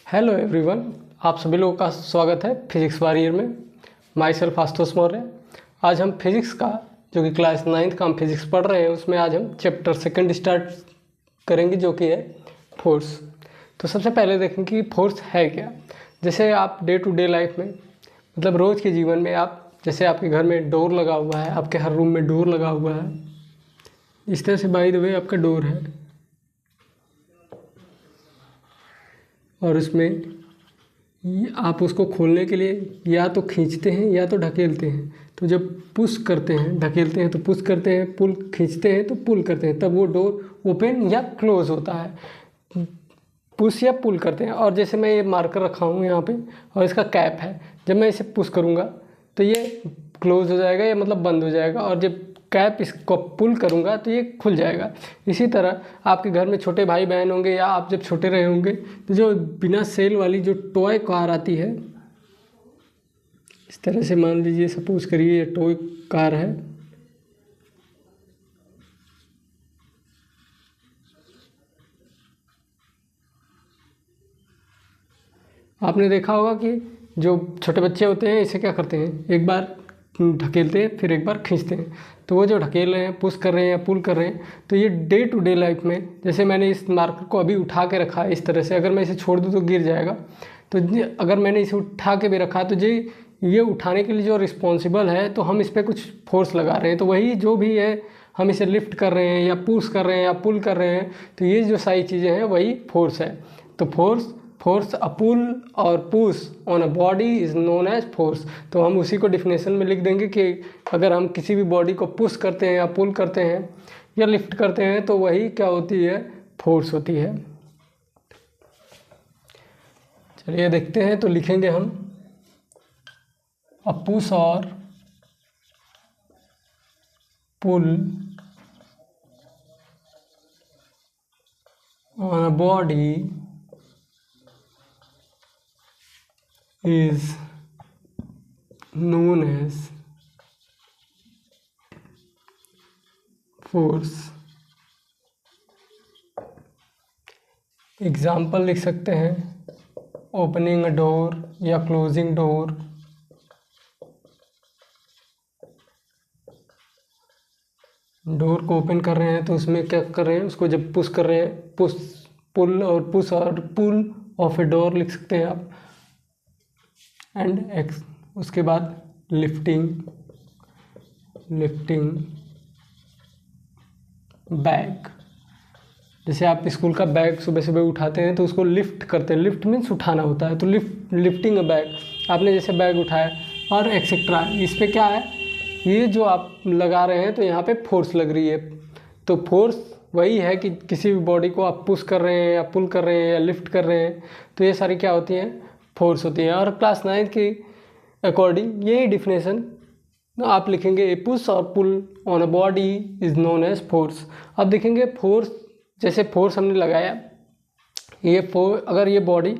Hello everyone, आप सभी लोगों का स्वागत है फिजिक्स वॉरियर में। My self Ashutosh Maurya. आज हम फिजिक्स का जो कि क्लास 9th का हम फिजिक्स पढ़ रहे हैं उसमें आज हम चैप्टर 2 स्टार्ट करेंगे जो कि है फोर्स। तो सबसे पहले देखेंगे कि फोर्स है क्या। जैसे आप डे टू डे लाइफ में मतलब रोज़ के जीवन में आप जैसे आपके घर में डोर लगा हुआ है, आपके हर रूम में डोर लगा हुआ है, इस तरह से बाय द वे आपका डोर है और उसमें आप उसको खोलने के लिए या तो खींचते हैं या तो ढकेलते हैं। तो जब पुश करते हैं, ढकेलते हैं तो पुश करते हैं, पुल खींचते हैं तो पुल करते हैं, तब वो डोर ओपन या क्लोज होता है। पुश या पुल करते हैं। और जैसे मैं ये मार्कर रखा हूँ यहाँ पे और इसका कैप है, जब मैं इसे पुश करूँगा तो ये क्लोज हो जाएगा या मतलब बंद हो जाएगा, और जब कैप इसको पुल करूँगा तो ये खुल जाएगा। इसी तरह आपके घर में छोटे भाई बहन होंगे या आप जब छोटे रहे होंगे तो जो बिना सेल वाली जो टॉय कार आती है, इस तरह से मान लीजिए, सपोज करिए ये टॉय कार है, आपने देखा होगा कि जो छोटे बच्चे होते हैं इसे क्या करते हैं, एक बार ढकेलते हैं फिर एक बार खींचते हैं। तो वो जो ढकेल रहे हैं, पुश कर रहे हैं या पुल कर रहे हैं, तो ये डे टू डे लाइफ में, जैसे मैंने इस मार्कर को अभी उठा के रखा है इस तरह से, अगर मैं इसे छोड़ दूँ तो गिर जाएगा। तो अगर मैंने इसे उठा के भी रखा तो ये उठाने के लिए जो रिस्पॉन्सिबल है, तो हम इस पर कुछ फोर्स लगा रहे हैं। तो वही जो भी है, हम इसे लिफ्ट कर रहे हैं या पुश कर रहे हैं या पुल कर रहे हैं, तो ये जो सारी चीज़ें हैं वही फोर्स है। तो फोर्स अ पुल और push on a body is known as force. तो हम उसी को डिफिनेशन में लिख देंगे कि अगर हम किसी भी बॉडी को पुश करते हैं या पुल करते हैं या लिफ्ट करते हैं तो वही क्या होती है, फोर्स होती है। चलिए देखते हैं। तो लिखेंगे हम अ पुश और pull on a body is known as force। Example लिख सकते हैं, ओपनिंग अ डोर या क्लोजिंग डोर, डोर को ओपन कर रहे हैं तो उसमें क्या कर रहे हैं, उसको जब पुश कर रहे हैं, पुश और पुल ऑफ ए डोर लिख सकते हैं आप। एंड एक्स, उसके बाद लिफ्टिंग बैग। जैसे आप स्कूल का बैग सुबह सुबह उठाते हैं तो उसको लिफ्ट करते हैं, लिफ्ट मीन्स उठाना होता है, तो लिफ्टिंग अ बैग। आपने जैसे बैग उठाया और एक्सेट्रा, इस पे क्या है, ये जो आप लगा रहे हैं तो यहाँ पे फोर्स लग रही है। तो फोर्स वही है कि किसी भी बॉडी को आप पुश कर रहे हैं या पुल कर रहे हैं या लिफ्ट कर रहे हैं, तो ये सारी क्या होती हैं, फोर्स होती है। और क्लास 9 के अकॉर्डिंग यही डिफिनेशन आप लिखेंगे, ए पुश और pull on a body is known as force. अब देखेंगे फोर्स, जैसे फोर्स हमने लगाया, ये अगर ये बॉडी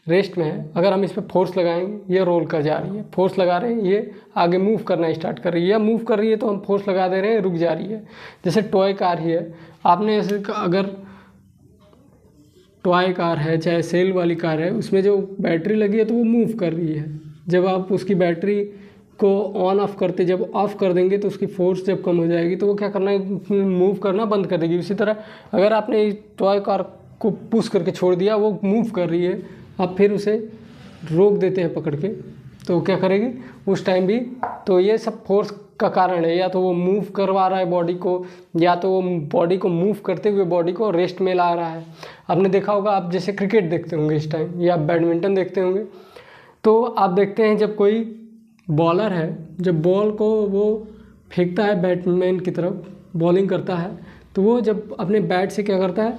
रेस्ट में है, अगर हम इस पर फोर्स लगाएंगे, ये रोल कर जा रही है, फोर्स लगा रहे हैं, ये आगे मूव करना स्टार्ट कर रही है या मूव कर रही है, तो हम फोर्स लगा दे रहे हैं, रुक जा रही है। जैसे टॉय कार ही है, आपने ऐसे अगर टॉय कार है चाहे सेल वाली कार है, उसमें जो बैटरी लगी है तो वो मूव कर रही है। जब आप उसकी बैटरी को ऑन ऑफ करते, जब ऑफ कर देंगे तो उसकी फोर्स जब कम हो जाएगी तो वो क्या करना है, मूव करना बंद कर देगी। उसी तरह अगर आपने टॉय कार को पुश करके छोड़ दिया, वो मूव कर रही है, आप फिर उसे रोक देते हैं पकड़ के, तो क्या करेगी उस टाइम भी। तो ये सब फोर्स का कारण है, या तो वो मूव करवा रहा है बॉडी को, या तो वो बॉडी को मूव करते हुए बॉडी को रेस्ट में ला रहा है। आपने देखा होगा, आप जैसे क्रिकेट देखते होंगे इस टाइम या बैडमिंटन देखते होंगे, तो आप देखते हैं जब कोई बॉलर है, जब बॉल को वो फेंकता है बैट्समैन की तरफ, बॉलिंग करता है, तो वो जब अपने बैट से क्या करता है,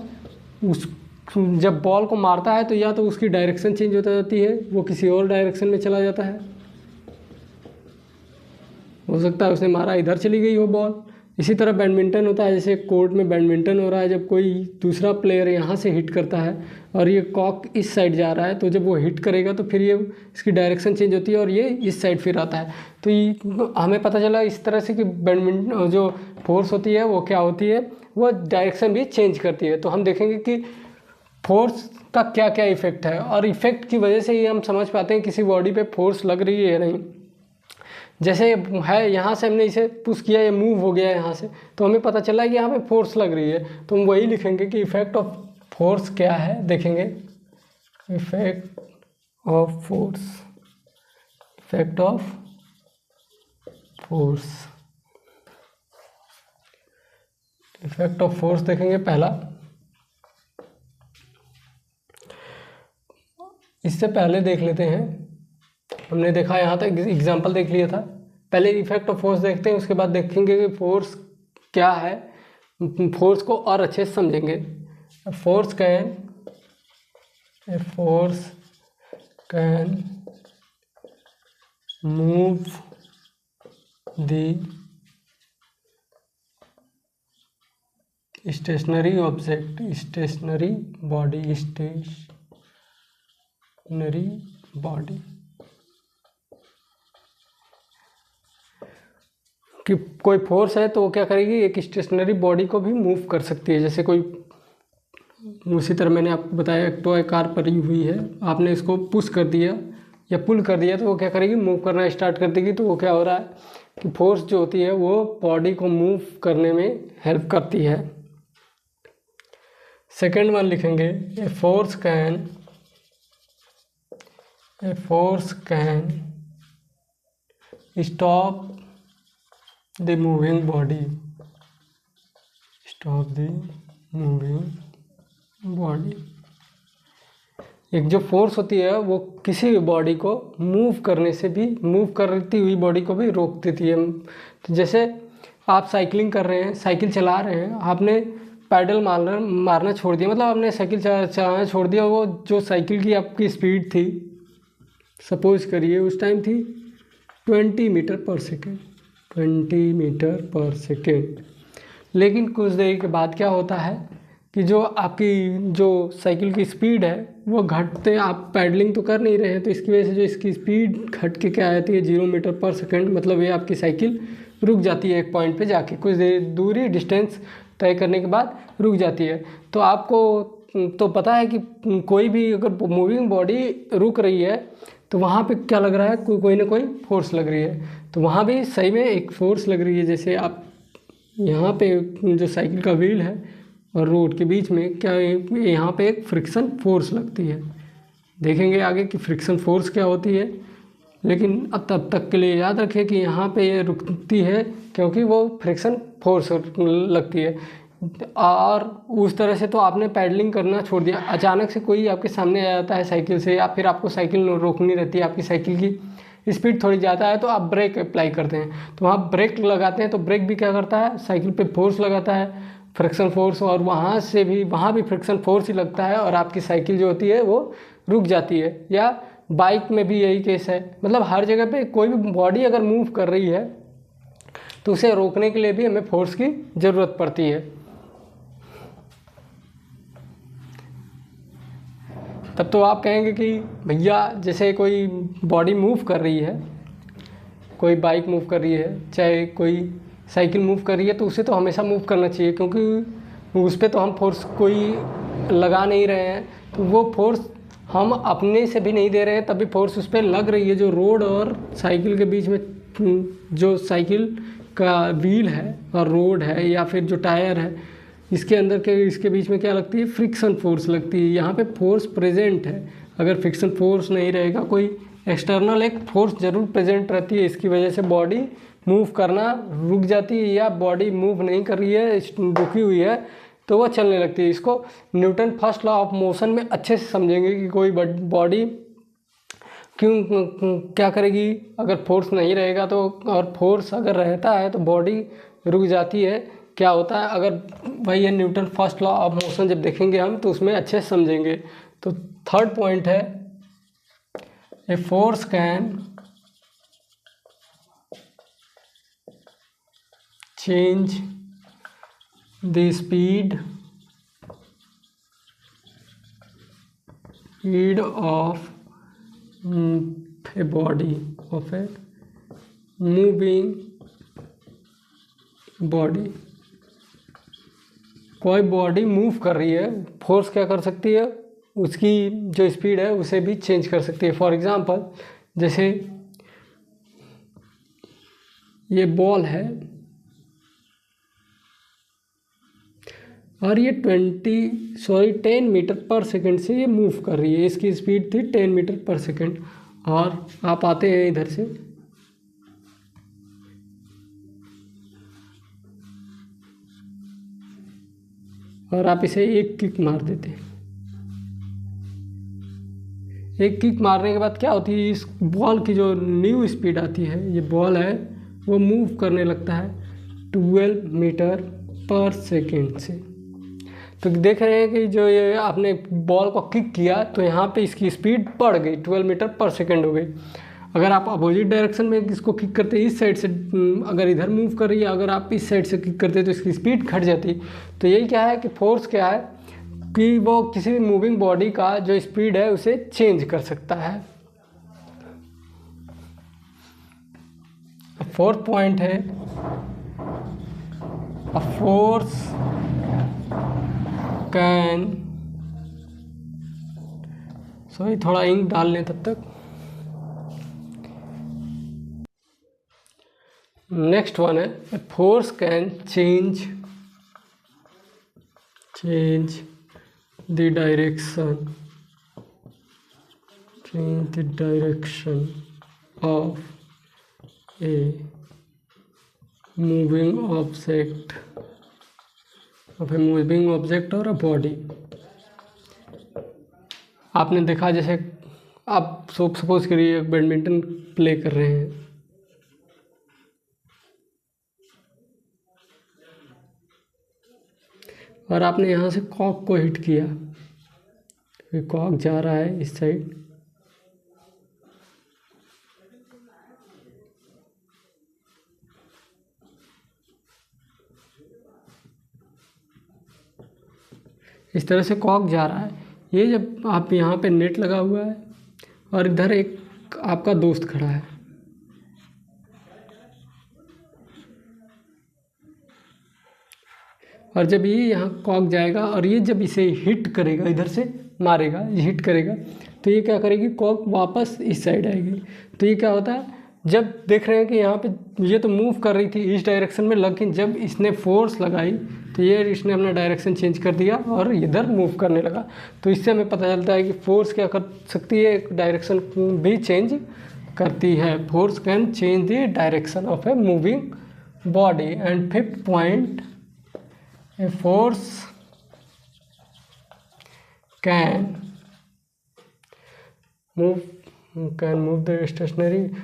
जब बॉल को मारता है तो या तो उसकी डायरेक्शन चेंज होती जाती है, वो किसी और डायरेक्शन में चला जाता है, हो सकता है उसने मारा इधर चली गई हो बॉल। इसी तरह बैडमिंटन होता है, जैसे कोर्ट में बैडमिंटन हो रहा है, जब कोई दूसरा प्लेयर यहाँ से हिट करता है और ये कॉक इस साइड जा रहा है, तो जब वो हिट करेगा तो फिर ये इसकी डायरेक्शन चेंज होती है और ये इस साइड फिर आता है। तो ये हमें पता चला इस तरह से कि बैडमिंटन जो फोर्स होती है वो क्या होती है, वो डायरेक्शन भी चेंज करती है। तो हम देखेंगे कि फोर्स का क्या क्या इफेक्ट है, और इफेक्ट की वजह से ही हम समझ पाते हैं किसी बॉडी पे फोर्स लग रही है या नहीं। जैसे है यहाँ से हमने इसे पुश किया, ये मूव हो गया यहाँ से, तो हमें पता चला कि यहाँ पे फोर्स लग रही है, तो हम वही लिखेंगे कि इफेक्ट ऑफ फोर्स क्या है। देखेंगे effect of force, effect of force, effect of force देखेंगे पहला। इससे पहले देख लेते हैं, हमने देखा यहाँ तक एग्जांपल देख लिया था, पहले इफेक्ट ऑफ फोर्स देखते हैं, उसके बाद देखेंगे कि फोर्स क्या है, फोर्स को और अच्छे से समझेंगे। Force can move the stationary object, stationary body कि कोई फोर्स है तो वो क्या करेगी, एक स्टेशनरी बॉडी को भी मूव कर सकती है। जैसे कोई, उसी तरह मैंने आपको बताया एक टॉय कार पड़ी हुई है, आपने इसको पुश कर दिया या पुल कर दिया तो वो क्या करेगी, मूव करना स्टार्ट कर देगी। तो वो क्या हो रहा है कि फोर्स जो होती है वो बॉडी को मूव करने में हेल्प करती है। सेकेंड वन लिखेंगे, a force can stop the moving body, एक जो फोर्स होती है वो किसी भी बॉडी को मूव करने से भी, मूव करती हुई बॉडी को भी रोक देती है। तो जैसे आप साइकिलिंग कर रहे हैं, साइकिल चला रहे हैं, आपने पैडल मारना छोड़ दिया, मतलब आपने साइकिल चलाना छोड़ दिया, वो जो साइकिल की आपकी स्पीड थी, सपोज करिए उस टाइम थी 20 मीटर पर सेकेंड, लेकिन कुछ देर के बाद क्या होता है कि जो आपकी जो साइकिल की स्पीड है वो घटते, आप पैडलिंग तो कर नहीं रहे हैं, तो इसकी वजह से जो इसकी स्पीड घट के क्या आती है 0 मीटर पर सेकेंड, मतलब ये आपकी साइकिल रुक जाती है एक पॉइंट पे जाके, कुछ देर दूरी डिस्टेंस तय करने के बाद रुक जाती है। तो आपको तो पता है कि कोई भी अगर मूविंग बॉडी रुक रही है तो वहाँ पे क्या लग रहा है, कोई ना कोई फोर्स लग रही है, तो वहाँ भी सही में एक फोर्स लग रही है। जैसे आप यहाँ पे जो साइकिल का व्हील है और रोड के बीच में क्या, यहाँ पे एक फ्रिक्शन फोर्स लगती है। देखेंगे आगे कि फ्रिक्शन फोर्स क्या होती है, लेकिन अब तब तक के लिए याद रखें कि यहाँ पे ये रुकती है क्योंकि वो फ्रिक्शन फोर्स लगती है। और उस तरह से तो आपने पैडलिंग करना छोड़ दिया, अचानक से कोई आपके सामने आ जाता है साइकिल से, या फिर आपको साइकिल रोकनी रहती है, आपकी साइकिल की स्पीड थोड़ी ज़्यादा है तो आप ब्रेक अप्लाई करते हैं, तो वहाँ ब्रेक लगाते हैं, तो ब्रेक भी क्या करता है, साइकिल पे फोर्स लगाता है, फ्रिक्शन फोर्स, और वहाँ भी फ्रिक्शन फोर्स ही लगता है और आपकी साइकिल जो होती है वो रुक जाती है। या बाइक में भी यही केस है, मतलब हर जगह पे कोई भी बॉडी अगर मूव कर रही है तो उसे रोकने के लिए भी हमें फोर्स की ज़रूरत पड़ती है। तब तो आप कहेंगे कि भैया जैसे कोई बॉडी मूव कर रही है, कोई बाइक मूव कर रही है, चाहे कोई साइकिल मूव कर रही है, तो उसे तो हमेशा मूव करना चाहिए क्योंकि उस पर तो हम फोर्स कोई लगा नहीं रहे हैं, तो वो फोर्स हम अपने से भी नहीं दे रहे हैं, तभी फोर्स उस पर लग रही है। जो रोड और साइकिल के बीच में, जो साइकिल का व्हील है और रोड है या फिर जो टायर है, इसके अंदर के इसके बीच में क्या लगती है, फ्रिक्शन फोर्स लगती है। यहाँ पे फोर्स प्रेजेंट है, अगर फ्रिक्शन फोर्स नहीं रहेगा, कोई एक्सटर्नल एक फोर्स जरूर प्रेजेंट रहती है, इसकी वजह से बॉडी मूव करना रुक जाती है, या बॉडी मूव नहीं कर रही है, रुकी हुई है, तो वो चलने लगती है। इसको Newton first law of motion में अच्छे से समझेंगे कि कोई बॉडी क्या करेगी अगर फोर्स नहीं रहेगा तो, और फोर्स अगर रहता है तो बॉडी रुक जाती है, क्या होता है। अगर वही है Newton first law of motion जब देखेंगे हम तो उसमें अच्छे से समझेंगे। तो थर्ड पॉइंट है, a force can change the speed of a body, of a moving body, कोई बॉडी मूव कर रही है, फोर्स क्या कर सकती है, उसकी जो स्पीड है उसे भी चेंज कर सकती है। फॉर एग्जांपल जैसे ये बॉल है और ये 10 मीटर पर सेकंड से ये मूव कर रही है, इसकी स्पीड थी 10 मीटर पर सेकंड। और आप आते हैं इधर से, और आप इसे एक किक मार देते हैं। एक किक मारने के बाद क्या होती है, इस बॉल की जो न्यू स्पीड आती है, ये बॉल है वो मूव करने लगता है 12 मीटर पर सेकेंड से। तो देख रहे हैं कि जो ये आपने बॉल को किक किया तो यहाँ पे इसकी स्पीड बढ़ गई, 12 मीटर पर सेकेंड हो गई। अगर आप अपोजिट डायरेक्शन में इसको किक करते, इस साइड से अगर इधर मूव कर रही है, अगर आप इस साइड से किक करते तो इसकी स्पीड घट जाती। तो यही क्या है कि फोर्स क्या है कि वो किसी भी मूविंग बॉडी का जो स्पीड है उसे चेंज कर सकता है। फोर्थ पॉइंट है अ फोर्स कैन, सॉरी थोड़ा इंक डाल लें तब तक। नेक्स्ट वन है force can change the direction of a moving object or a body। आपने देखा जैसे आप सपोज करिए बैडमिंटन प्ले कर रहे हैं, और आपने यहाँ से कॉक को हिट किया, कॉक जा रहा है इस साइड, इस तरह से कॉक जा रहा है। ये जब आप यहाँ पे नेट लगा हुआ है और इधर एक आपका दोस्त खड़ा है, और जब ये यहाँ कॉक जाएगा और ये जब इसे हिट करेगा, इधर से मारेगा, ये हिट करेगा, तो ये क्या करेगी, कॉक वापस इस साइड आएगी। तो ये क्या होता है, जब देख रहे हैं कि यहाँ पे ये तो मूव कर रही थी इस डायरेक्शन में, लेकिन जब इसने फोर्स लगाई तो ये इसने अपना डायरेक्शन चेंज कर दिया और इधर मूव करने लगा। तो इससे हमें पता चलता है कि फोर्स क्या कर सकती है, एक डायरेक्शन भी चेंज करती है। Force can change the direction of a moving body. And fifth point, a force can move the stationary,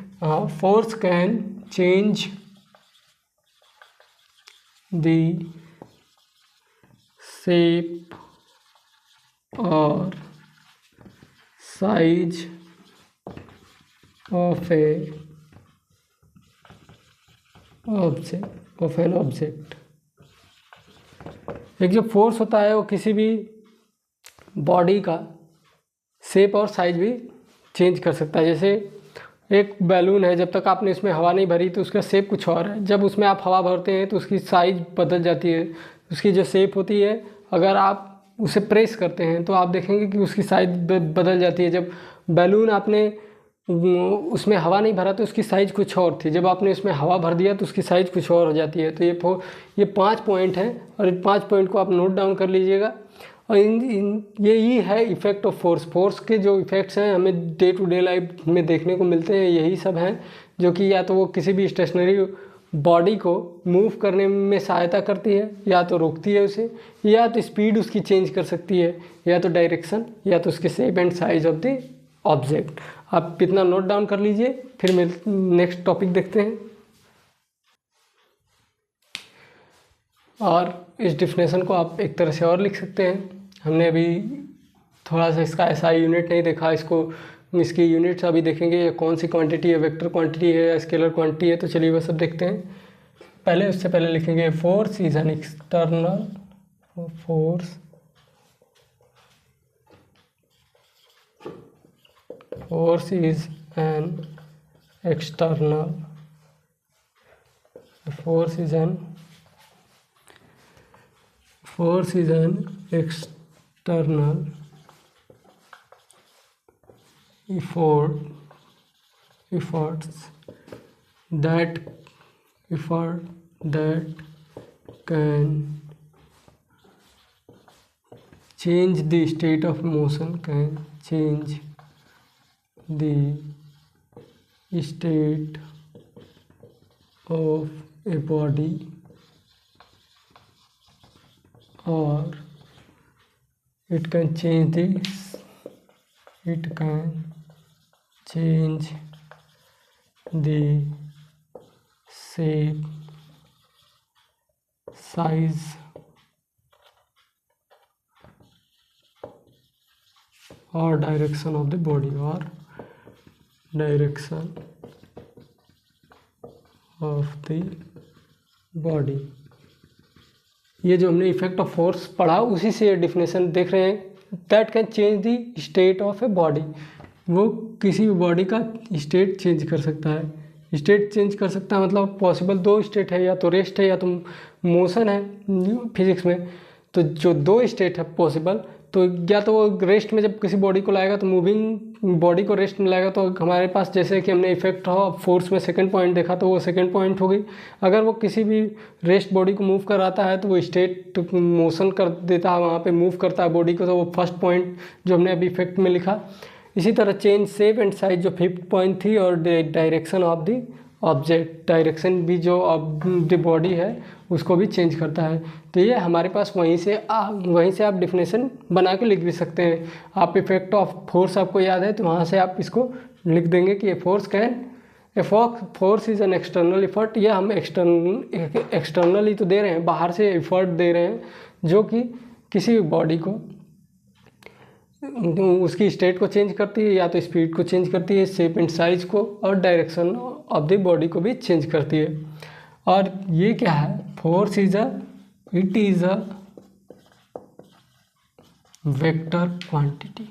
force can change the shape or size of an object। एक जो फोर्स होता है वो किसी भी बॉडी का शेप और size भी चेंज कर सकता है। जैसे एक बैलून है, जब तक आपने इसमें हवा नहीं भरी तो उसका शेप कुछ और है, जब उसमें आप हवा भरते हैं तो उसकी साइज बदल जाती है, उसकी जो शेप होती है, अगर आप उसे प्रेस करते हैं तो आप देखेंगे कि उसकी साइज बदल जाती है। जब बैलून आपने उसमें हवा नहीं भरा तो उसकी साइज़ कुछ और थी, जब आपने इसमें हवा भर दिया तो उसकी साइज़ कुछ और हो जाती है। तो ये 5 पॉइंट हैं और इन 5 पॉइंट को आप नोट डाउन कर लीजिएगा। और यही है इफ़ेक्ट ऑफ फोर्स। फोर्स के जो इफ़ेक्ट्स हैं हमें डे टू डे लाइफ में देखने को मिलते हैं, यही सब हैं, जो कि या तो वो किसी भी स्टेशनरी बॉडी को मूव करने में सहायता करती है, या तो रोकती है उसे, या तो स्पीड उसकी चेंज कर सकती है, या तो डायरेक्शन, या तो उसके shape and size of the object. आप इतना नोट डाउन कर लीजिए, फिर नेक्स्ट टॉपिक देखते हैं। और इस डिफिनेशन को आप एक तरह से और लिख सकते हैं। हमने अभी थोड़ा सा इसका SI यूनिट नहीं देखा, इसकी यूनिट्स अभी देखेंगे, कौन सी क्वांटिटी है, वेक्टर क्वांटिटी है या स्केलर क्वांटिटी है। तो चलिए वह सब देखते हैं। उससे पहले लिखेंगे force is an external force, force is an external force is an external efforts that can change the state of motion, can change the state of a body, or it can change the shape, size, or direction of the body, ये जो हमने effect of force पढ़ा उसी से ये definition देख रहे हैं। That can change the state of a body, वो किसी भी बॉडी का स्टेट चेंज कर सकता है। स्टेट चेंज कर सकता है मतलब पॉसिबल दो स्टेट है, या तो रेस्ट है या तो मोशन है फिजिक्स में। तो जो दो स्टेट है पॉसिबल, तो या तो वो रेस्ट में जब किसी बॉडी को लाएगा तो मूविंग बॉडी को रेस्ट में लाएगा, तो हमारे पास जैसे कि हमने इफेक्ट ऑफ फोर्स में सेकंड पॉइंट देखा, तो वो सेकंड पॉइंट हो गई। अगर वो किसी भी रेस्ट बॉडी को मूव कराता है तो वो स्टेट मोशन कर देता है, वहाँ पे मूव करता है बॉडी को, तो वो फर्स्ट पॉइंट जो हमने अभी इफेक्ट में लिखा। इसी तरह चेंज शेप एंड साइज जो फिफ्थ पॉइंट थी, और direction of the object, direction भी जो द बॉडी है उसको भी चेंज करता है। तो ये हमारे पास वहीं से आप डिफिनेशन बना के लिख भी सकते हैं। आप इफेक्ट ऑफ फोर्स आपको याद है तो वहाँ से आप इसको लिख देंगे कि force is an external effort. ये हम एक्सटर्नल ही तो दे रहे हैं, बाहर से इफर्ट दे रहे हैं जो कि किसी भी बॉडी को उसकी स्टेट को चेंज करती है, या तो स्पीड को चेंज करती है, शेप एंड साइज को, और डायरेक्शन ऑफ द बॉडी को भी चेंज करती है। और ये क्या है, force is a vector quantity,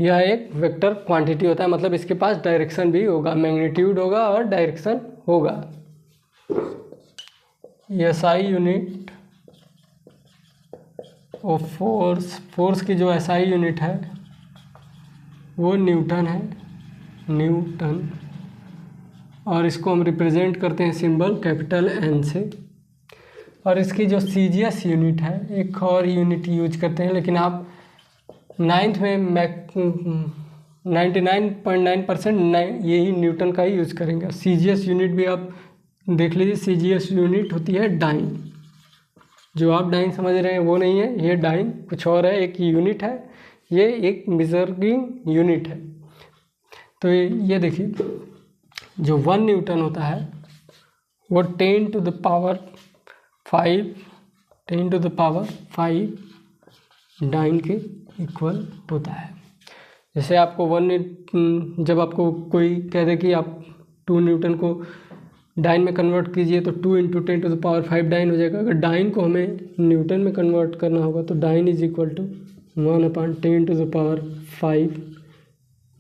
यह एक वेक्टर क्वांटिटी होता है, मतलब इसके पास डायरेक्शन भी होगा, मैग्नीट्यूड होगा और डायरेक्शन होगा। एसआई यूनिट ऑफ फोर्स की जो एसआई यूनिट है वो न्यूटन है, न्यूटन। और इसको हम रिप्रेजेंट करते हैं सिंबल कैपिटल एन से। और इसकी जो सीजीएस यूनिट है, एक और यूनिट यूज करते हैं, लेकिन आप 9th में 99.9% यही न्यूटन का ही यूज करेंगे। सीजीएस यूनिट भी आप देख लीजिए, सीजीएस यूनिट होती है डाइन। जो आप डाइन समझ रहे हैं वो नहीं है, ये डाइन कुछ और है, एक यूनिट है, ये एक मेजरिंग यूनिट है। तो ये देखिए, जो 1 न्यूटन होता है वो 10 to the power 5 डाइन के इक्वल होता है। जैसे आपको जब आपको कोई कह दे कि आप 2 न्यूटन को डाइन में कन्वर्ट कीजिए तो 2 × 10 to the power 5 डाइन हो जाएगा। अगर डाइन को हमें न्यूटन में कन्वर्ट करना होगा तो dyne is equal to 1/10 to the power 5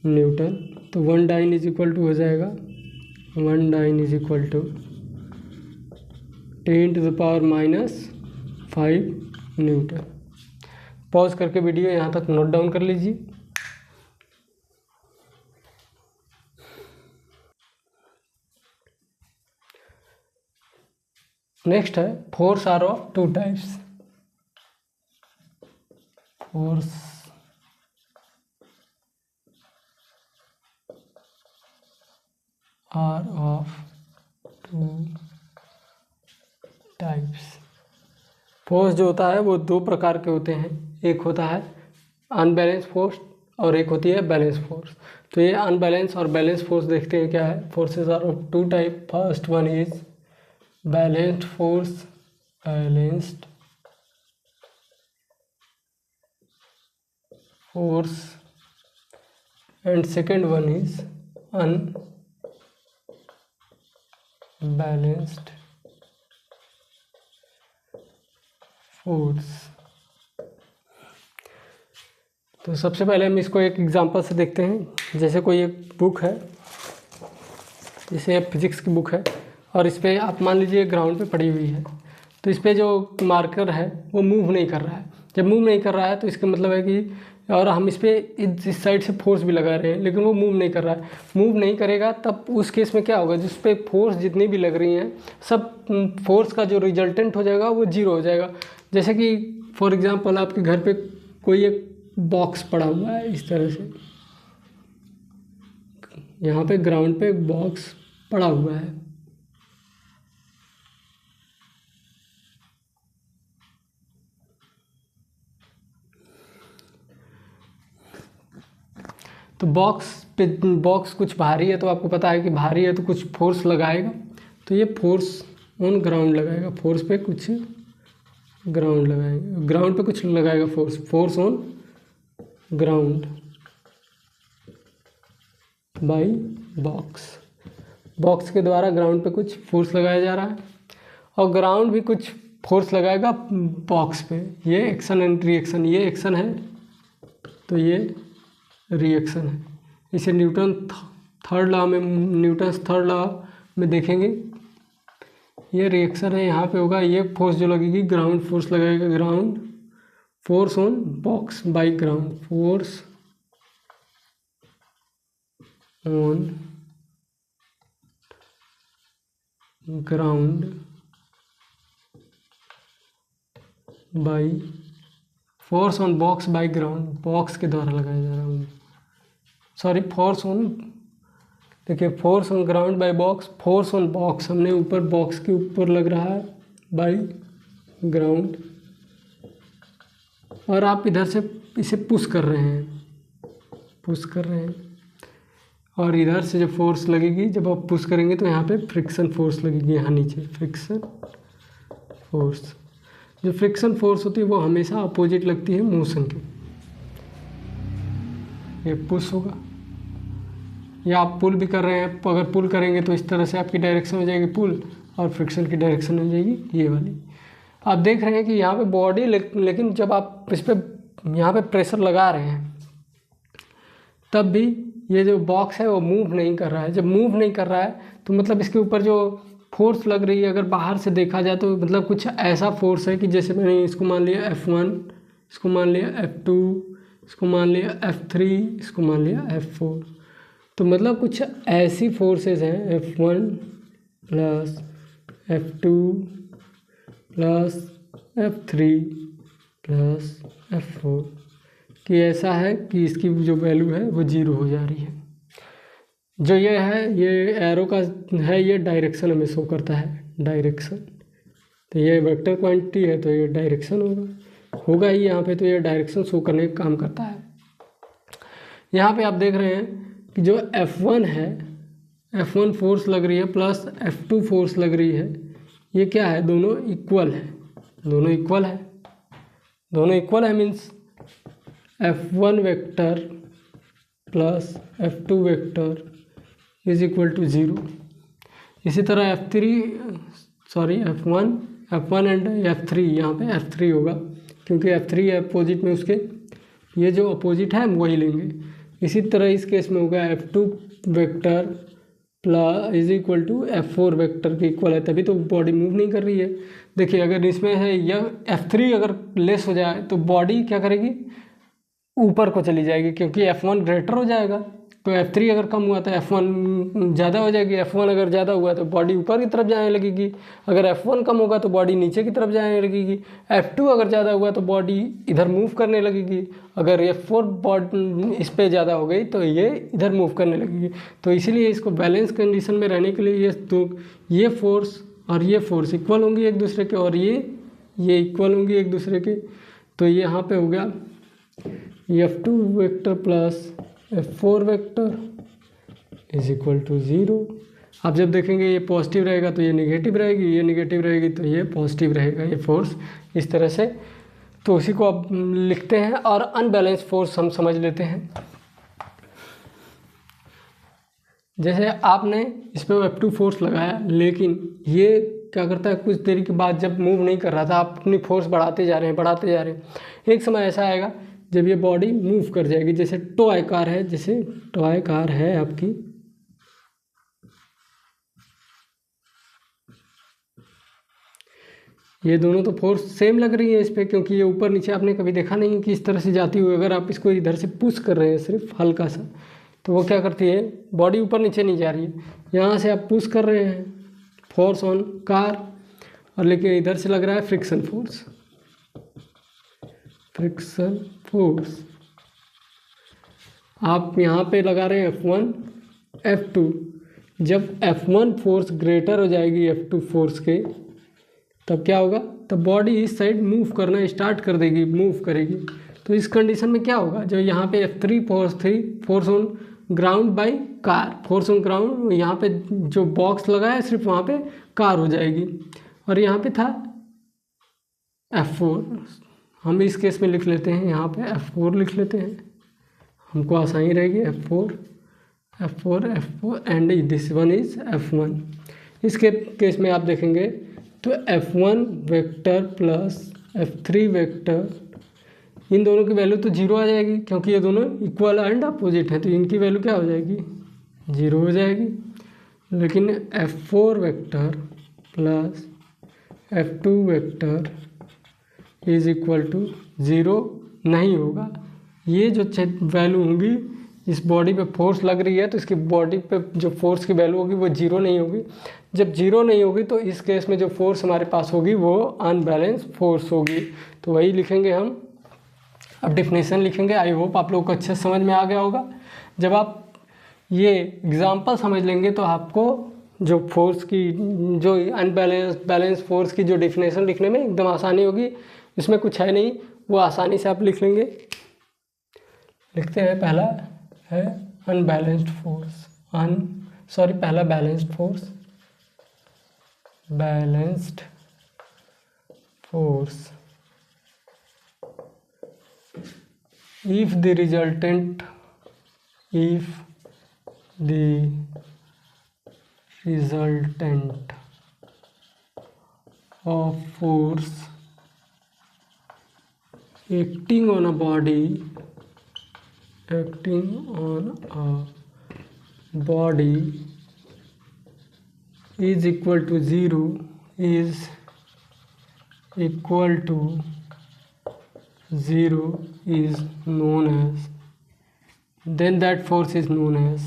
newton. तो 1 डाइन इज इक्वल टू हो जाएगा 1 dyne is equal to 10 to the power -5 newton. Pause करके वीडियो यहाँ तक नोट डाउन कर लीजिए। नेक्स्ट है force are of 2 types. Force are of 2 types. Force जो होता है वो 2 प्रकार के होते हैं, एक होता है अनबैलेंस फोर्स और एक होती है बैलेंस फोर्स। तो ये अनबैलेंस और बैलेंस फोर्स देखते हैं क्या है। Forces are of 2 type. First one is balanced force, balanced force, and second one is unbalanced force. तो सबसे पहले हम इसको एक एग्जांपल से देखते हैं। जैसे कोई एक बुक है जैसे ये फिजिक्स की बुक है और इस पर आप मान लीजिए ग्राउंड पे पड़ी हुई है, तो इस पर जो मार्कर है वो मूव नहीं कर रहा है। जब मूव नहीं कर रहा है तो इसका मतलब है कि, और हम इस पर इस साइड से फोर्स भी लगा रहे हैं लेकिन वो मूव नहीं कर रहा है। मूव नहीं करेगा तब उस केस में क्या होगा, जिस पे फोर्स जितनी भी लग रही हैं सब फोर्स का जो रिजल्टेंट हो जाएगा वो जीरो हो जाएगा। जैसे कि फॉर एग्जांपल आपके घर पे कोई एक बॉक्स पड़ा हुआ है इस तरह से, यहाँ पे ग्राउंड पे एक बॉक्स पड़ा हुआ है, तो बॉक्स कुछ भारी है, तो आपको पता है कि भारी है तो कुछ फोर्स लगाएगा, तो ये फोर्स ऑन ग्राउंड लगाएगा, फोर्स पे कुछ ग्राउंड लगाएगा, ग्राउंड पे कुछ लगाएगा force on ground by box के द्वारा ग्राउंड पे कुछ फोर्स लगाया जा रहा है और ग्राउंड भी कुछ फोर्स लगाएगा बॉक्स पे। ये एक्शन एंड रिएक्शन, ये एक्शन है तो ये रिएक्शन है। इसे न्यूटन्स थर्ड लॉ में देखेंगे, ये रिएक्शन है, यहाँ पे होगा ये फोर्स जो लगेगी ग्राउंड फोर्स लगेगा, ground force on box by ground force on ground by force on box by ground, box के द्वारा लगाया जा रहा है, सॉरी फोर्स ऑन, देखिए force on ground by box, force on box हमने ऊपर बॉक्स के ऊपर लग रहा है बाय ग्राउंड, और आप इधर से इसे पुश कर रहे हैं और इधर से जो फोर्स लगेगी जब आप पुश करेंगे तो यहाँ पे फ्रिक्शन फोर्स लगेगी, यहाँ नीचे फ्रिक्शन फोर्स। जो फ्रिक्शन फोर्स होती है वो हमेशा अपोजिट लगती है मोशन के, ये पुश होगा या आप पुल भी कर रहे हैं, अगर पुल करेंगे तो इस तरह से आपकी डायरेक्शन हो जाएगी पुल और फ्रिक्शन की डायरेक्शन हो जाएगी ये वाली। आप देख रहे हैं कि यहाँ पे बॉडी, लेकिन जब आप इस पर यहाँ पे प्रेशर लगा रहे हैं तब भी ये जो बॉक्स है वो मूव नहीं कर रहा है। जब मूव नहीं कर रहा है तो मतलब इसके ऊपर जो फोर्स लग रही है अगर बाहर से देखा जाए तो मतलब कुछ ऐसा फोर्स है कि जैसे मैंने इसको मान लिया F1, इसको मान लिया F2, इसको मान लिया F3, इसको मान लिया F4, तो मतलब कुछ ऐसी फोर्सेस हैं F1 plus F2 plus F3 plus F4 कि ऐसा है कि इसकी जो वैल्यू है वो जीरो हो जा रही है। जो ये है, ये एरो का है, ये डायरेक्शन हमें शो करता है, डायरेक्शन, तो ये वेक्टर क्वांटिटी है तो ये डायरेक्शन होगा ही यहाँ पे, तो ये डायरेक्शन शो करने का काम करता है। यहाँ पे आप देख रहे हैं कि जो F1 है, F1 फोर्स लग रही है प्लस F2 फोर्स लग रही है, ये क्या है, दोनों इक्वल है, दोनों इक्वल है means F1 vector plus F2 vector is equal to 0। इसी तरह F1 एंड F3, यहाँ पे F3 होगा क्योंकि F3 है अपोजिट में उसके, ये जो अपोजिट है हम वही लेंगे। इसी तरह इस केस में होगा F2 vector plus is equal to F4 vector के इक्वल है, तभी तो बॉडी मूव नहीं कर रही है। देखिए अगर इसमें है यह F3 अगर लेस हो जाए तो बॉडी क्या करेगी, ऊपर को चली जाएगी क्योंकि F1 ग्रेटर हो जाएगा, तो F3 अगर कम हुआ तो F1 ज़्यादा हो जाएगी, F1 अगर ज़्यादा हुआ तो बॉडी ऊपर की तरफ जाने लगेगी, अगर F1 कम होगा तो बॉडी नीचे की तरफ जाने लगेगी, F2 अगर ज़्यादा हुआ तो बॉडी इधर मूव करने लगेगी, अगर F4 बॉडी इस पर ज़्यादा हो गई तो ये इधर मूव करने लगेगी। तो इसीलिए इसको बैलेंस कंडीशन में रहने के लिए ये फोर्स और ये फोर्स इक्वल होंगी एक दूसरे के, और ये इक्वल होंगी एक दूसरे के, तो ये यहाँ पे हो गया F2 vector plus F4 vector is equal to 0। आप जब देखेंगे ये पॉजिटिव रहेगा तो ये निगेटिव रहेगी, ये निगेटिव रहेगी तो ये पॉजिटिव रहेगा, ये फोर्स इस तरह से। तो उसी को आप लिखते हैं और अनबैलेंस फोर्स हम समझ लेते हैं। जैसे आपने इस पर F2 फोर्स लगाया, लेकिन ये क्या करता है, कुछ देर के बाद जब मूव नहीं कर रहा था, आप अपनी फोर्स बढ़ाते जा रहे हैं, एक समय ऐसा आएगा जब ये बॉडी मूव कर जाएगी। जैसे टॉय कार है आपकी, ये दोनों तो फोर्स सेम लग रही है इस पर, क्योंकि ये ऊपर नीचे आपने कभी देखा नहीं कि इस तरह से जाती हुई। अगर आप इसको इधर से पुश कर रहे हैं सिर्फ हल्का सा, तो वो क्या करती है, बॉडी ऊपर नीचे नहीं जा रही है। यहाँ से आप पुश कर रहे हैं, फोर्स ऑन कार, और लेकिन इधर से लग रहा है फ्रिक्शन फोर्स। फ्रिक्शन फोर्स आप यहाँ पे लगा रहे हैं F1 F2। जब F1 फोर्स ग्रेटर हो जाएगी F2 फोर्स के, तब क्या होगा, तब बॉडी इस साइड मूव करना स्टार्ट कर देगी, मूव करेगी। तो इस कंडीशन में क्या होगा, जो यहाँ पे F3 force on ground by car, force on ground, यहाँ पे जो बॉक्स लगा है सिर्फ वहाँ पे कार हो जाएगी। और यहाँ पे था F4, हम इस केस में लिख लेते हैं, यहाँ पे F4 लिख लेते हैं, हमको आसानी रहेगी। F4 and this one is F1। इसके केस में आप देखेंगे तो F1 vector plus F3 vector, इन दोनों की वैल्यू तो जीरो आ जाएगी, क्योंकि ये दोनों इक्वल एंड अपोजिट हैं, तो इनकी वैल्यू क्या हो जाएगी, जीरो हो जाएगी। लेकिन F4 vector plus F2 vector is equal to zero नहीं होगा। ये जो वैल्यू होंगी, इस बॉडी पे फोर्स लग रही है तो इसकी बॉडी पे जो फोर्स की वैल्यू होगी वो जीरो नहीं होगी। जब जीरो नहीं होगी तो इस केस में जो फोर्स हमारे पास होगी वो अनबैलेंस फोर्स होगी। तो वही लिखेंगे हम। अब डेफिनेशन लिखेंगे। आई होप आप लोगों को अच्छे से समझ में आ गया होगा। जब आप ये एग्जाम्पल समझ लेंगे तो आपको जो फोर्स की, जो बैलेंस फोर्स की जो डेफिनेशन लिखने में एकदम आसानी होगी। इसमें कुछ है नहीं, वो आसानी से आप लिख लेंगे। लिखते हैं, पहला है अनबैलेंस्ड फोर्स, पहला balanced force, balanced force if the resultant of force acting on a body is equal to zero, is known as, then that force is known as,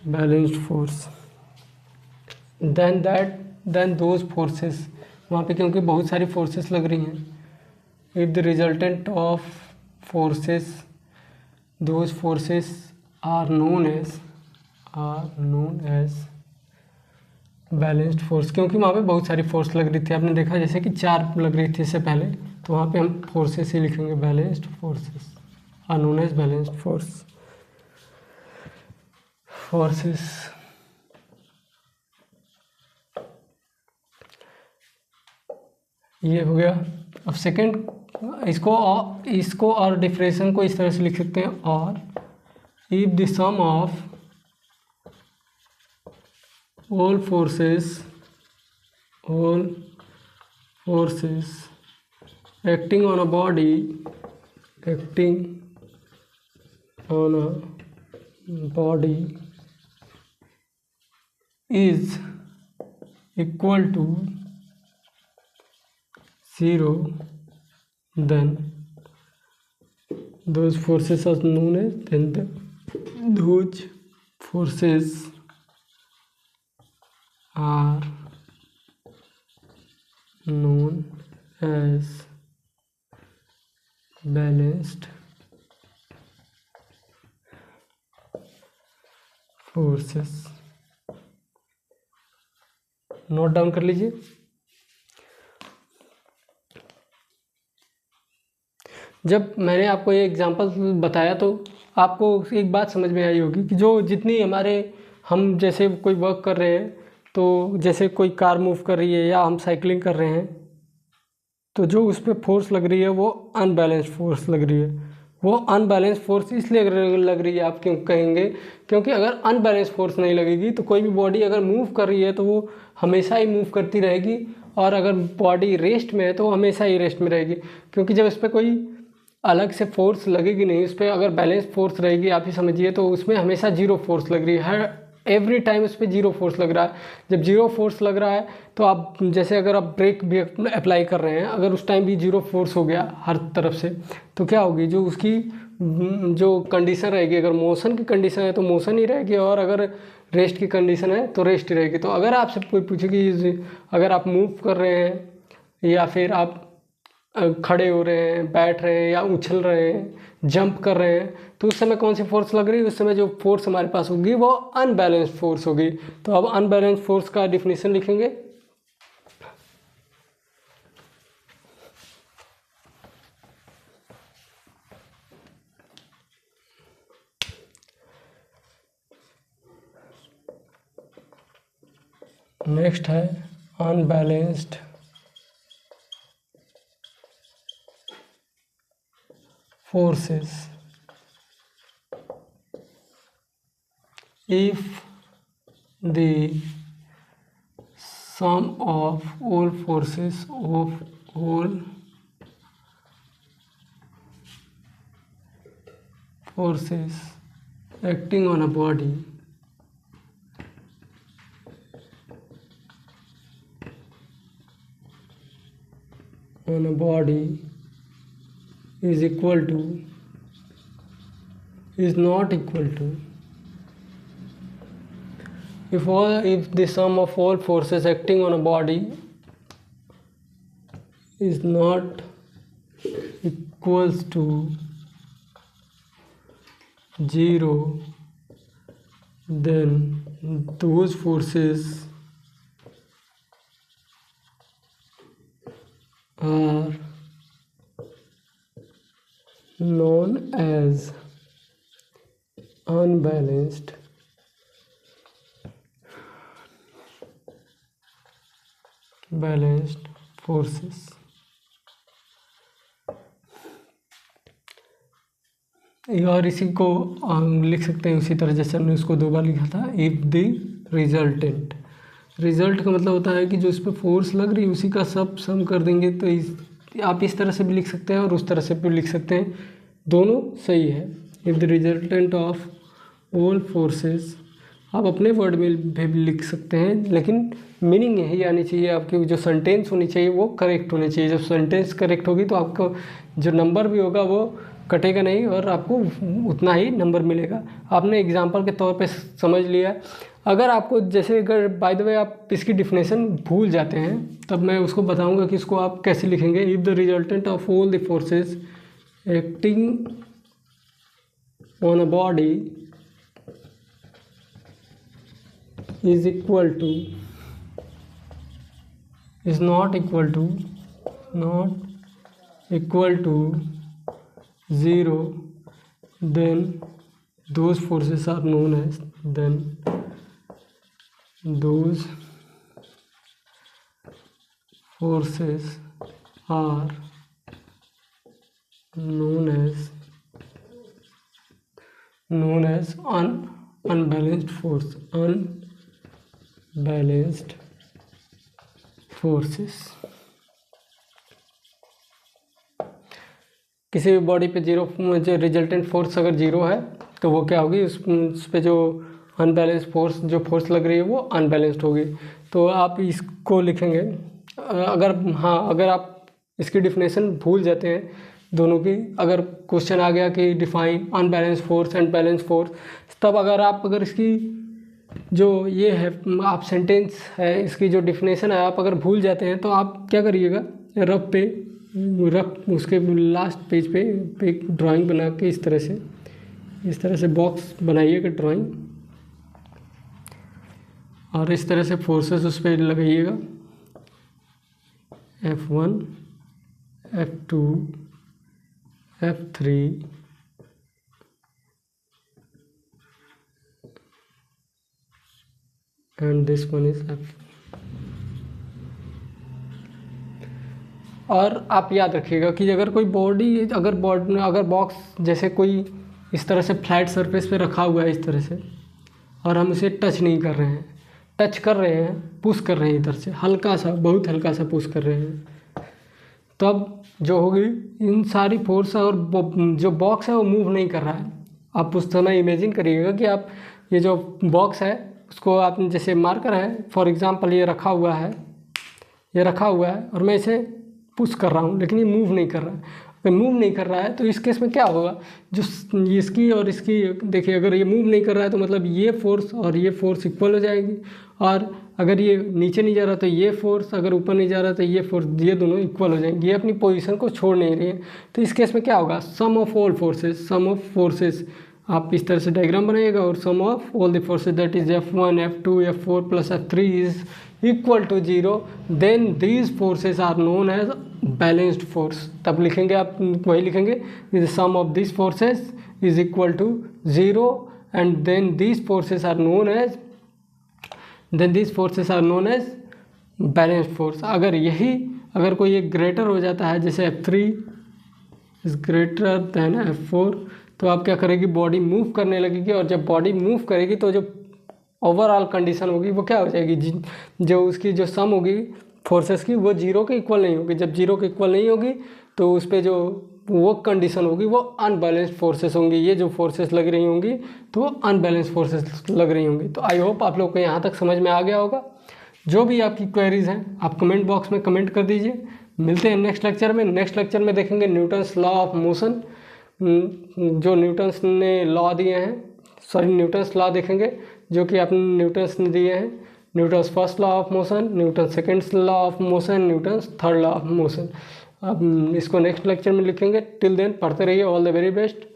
balanced force। then those forces, वहाँ पे क्योंकि बहुत सारी forces लग रही हैं, if the resultant of forces, those forces are known as balanced force. क्योंकि वहाँ पे बहुत सारी फोर्स लग रही थी, आपने देखा जैसे कि 4 लग रही थी इससे पहले, तो वहाँ पे हम फोर्सेस ही लिखेंगे, balanced forces are known as balanced forces. ये हो गया। अब सेकंड, इसको और डिफरेंशिएशन को इस तरह से लिख सकते हैं, और if the sum of all forces acting on a body is equal to zero, then those forces are known as, those forces are known as balanced forces। Note down कर लीजिए। जब मैंने आपको ये एग्जांपल बताया तो आपको एक बात समझ में आई होगी कि जो जितनी हम जैसे कोई वर्क कर रहे हैं, तो जैसे कोई कार मूव कर रही है या हम साइकिलिंग कर रहे हैं, तो जो उस पर फोर्स लग रही है वो अनबैलेंस्ड फोर्स लग रही है। वो अनबैलेंस्ड फोर्स इसलिए लग रही है, आप क्यों कहेंगे, क्योंकि अगर अनबैलेंस्ड फोर्स नहीं लगेगी तो कोई भी बॉडी अगर मूव कर रही है तो वो हमेशा ही मूव करती रहेगी और अगर बॉडी रेस्ट में है तो हमेशा ही रेस्ट में रहेगी, क्योंकि जब इस पर कोई अलग से फोर्स लगेगी नहीं, उस पर अगर बैलेंस फोर्स रहेगी आप ही समझिए, तो उसमें हमेशा जीरो फोर्स लग रही है, हर एवरी टाइम उस पर जीरो फोर्स लग रहा है। जब जीरो फोर्स लग रहा है तो आप जैसे अगर आप ब्रेक भी अप्लाई कर रहे हैं, अगर उस टाइम भी जीरो फोर्स हो गया हर तरफ से, तो क्या होगी, जो उसकी जो कंडीशन रहेगी, अगर मोशन की कंडीशन है तो मोशन ही रहेगी, और अगर रेस्ट की कंडीशन है तो रेस्ट ही रहेगी। तो अगर आपसे कोई पूछे कि अगर आप मूव कर रहे हैं या फिर आप खड़े हो रहे हैं, बैठ रहे हैं या उछल रहे हैं, जंप कर रहे हैं, तो उस समय कौन सी फोर्स लग रही है, उस समय जो फोर्स हमारे पास होगी वो अनबैलेंस्ड फोर्स होगी। तो अब अनबैलेंस्ड फोर्स का डिफिनीशन लिखेंगे। नेक्स्ट है unbalanced forces if the sum of all forces acting on a body is not equal to if the sum of all forces acting on a body is not equals to 0, then those forces are known as unbalanced forces। और इसी को लिख सकते हैं उसी तरह जैसे हमने उसको 2 बार लिखा था। इफ द रिजल्टेंट, रिजल्ट का मतलब होता है कि जो इस पर फोर्स लग रही है उसी का सब सम कर देंगे, तो आप इस तरह से भी लिख सकते हैं और उस तरह से भी लिख सकते हैं, दोनों सही है। If the resultant of all forces, आप अपने वर्ड में भी लिख सकते हैं, लेकिन मीनिंग यही आनी चाहिए, आपकी जो सेंटेंस होनी चाहिए वो करेक्ट होनी चाहिए। जब सेंटेंस करेक्ट होगी तो आपको जो नंबर भी होगा वो कटेगा नहीं और आपको उतना ही नंबर मिलेगा। आपने एग्जांपल के तौर पे समझ लिया। अगर आपको जैसे अगर बाय द वे आप इसकी डिफिनेशन भूल जाते हैं तब मैं उसको बताऊंगा कि इसको आप कैसे लिखेंगे। If the resultant of all the forces acting on a body is not equal to 0, then those forces are known as unbalanced forces। किसी भी बॉडी पे जो रिजल्टेंट फोर्स अगर 0 है तो वो क्या होगी, उस पे जो अनबैलेंस फोर्स जो फोर्स लग रही है वो अनबैलेंस्ड होगी। तो आप इसको लिखेंगे। अगर आप इसकी डिफिनेशन भूल जाते हैं दोनों की, अगर क्वेश्चन आ गया कि define unbalance force and balance force, तब अगर इसकी जो ये है आप सेंटेंस है इसकी जो डिफिनेशन है आप अगर भूल जाते हैं तो आप क्या करिएगा, रफ उसके लास्ट पेज पे एक ड्राइंग बना के इस तरह से बॉक्स बनाइएगा ड्राइंग, और इस तरह से फोर्सेस उस पर लगाइएगा, F1 F2 F3 and this one is F। और आप याद रखिएगा कि अगर कोई अगर बॉक्स जैसे कोई इस तरह से फ्लैट सरफेस पे रखा हुआ है इस तरह से और हम उसे टच नहीं कर रहे हैं, टच कर रहे हैं, पुश कर रहे हैं इधर से, हल्का सा, बहुत हल्का सा पुश कर रहे हैं, तब जो होगी इन सारी फोर्स और जो बॉक्स है वो मूव नहीं कर रहा है। आप उस समय इमेजिन करिएगा कि आप ये जो बॉक्स है उसको आप जैसे मार्कर है, फॉर एग्जांपल ये रखा हुआ है, ये रखा हुआ है और मैं इसे पुश कर रहा हूँ, लेकिन ये मूव नहीं कर रहा है। अगर मूव नहीं कर रहा है तो इस केस में क्या होगा, जो इसकी और इसकी, देखिए अगर ये मूव नहीं कर रहा है तो मतलब ये फोर्स और ये फोर्स इक्वल हो जाएगी, और अगर ये नीचे नहीं जा रहा तो ये फोर्स, अगर ऊपर नहीं जा रहा तो ये फोर्स, ये दोनों इक्वल हो जाएंगे, ये अपनी पोजीशन को छोड़ नहीं रही है। तो इस केस में क्या होगा, sum of all forces, sum of forces, आप इस तरह से डायग्राम बनाइएगा, और sum of all the forces that is F1 F2 F4 plus F3 is equal to 0, then these forces are known as balanced force. तब लिखेंगे आप, वही लिखेंगे, the sum of this forces is equal to 0 and then these forces are known as, then these forces are known as balanced force. अगर कोई एक greater हो जाता है, जैसे F3 is greater than F4, तो आप क्या करेगी, बॉडी मूव करने लगेगी, और जब बॉडी मूव करेगी तो जो ओवरऑल कंडीशन होगी वो क्या हो जाएगी, जो उसकी जो सम होगी फोर्सेस की वो 0 के इक्वल नहीं होगी। जब 0 के इक्वल नहीं होगी तो उस पर जो वो कंडीशन होगी वो अनबैलेंस्ड फोर्सेस होंगी, ये जो फोर्सेस लग रही होंगी तो वो अनबैलेंस्ड फोर्सेस लग रही होंगी। तो आई होप आप लोग को यहाँ तक समझ में आ गया होगा। जो भी आपकी क्वेरीज हैं आप कमेंट बॉक्स में कमेंट कर दीजिए। मिलते हैं नेक्स्ट लेक्चर में। नेक्स्ट लेक्चर में देखेंगे न्यूटन्स लॉ ऑफ मोशन, जो न्यूटन्स ने लॉ दिए हैं, सॉरी न्यूटन्स लॉ देखेंगे जो कि आपने न्यूटन्स ने दिए हैं। Newton's first law of motion, Newton second law of motion, Newton's third law of motion. अब इसको नेक्स्ट लेक्चर में लिखेंगे। टिल देन पढ़ते रहिए। All the very best.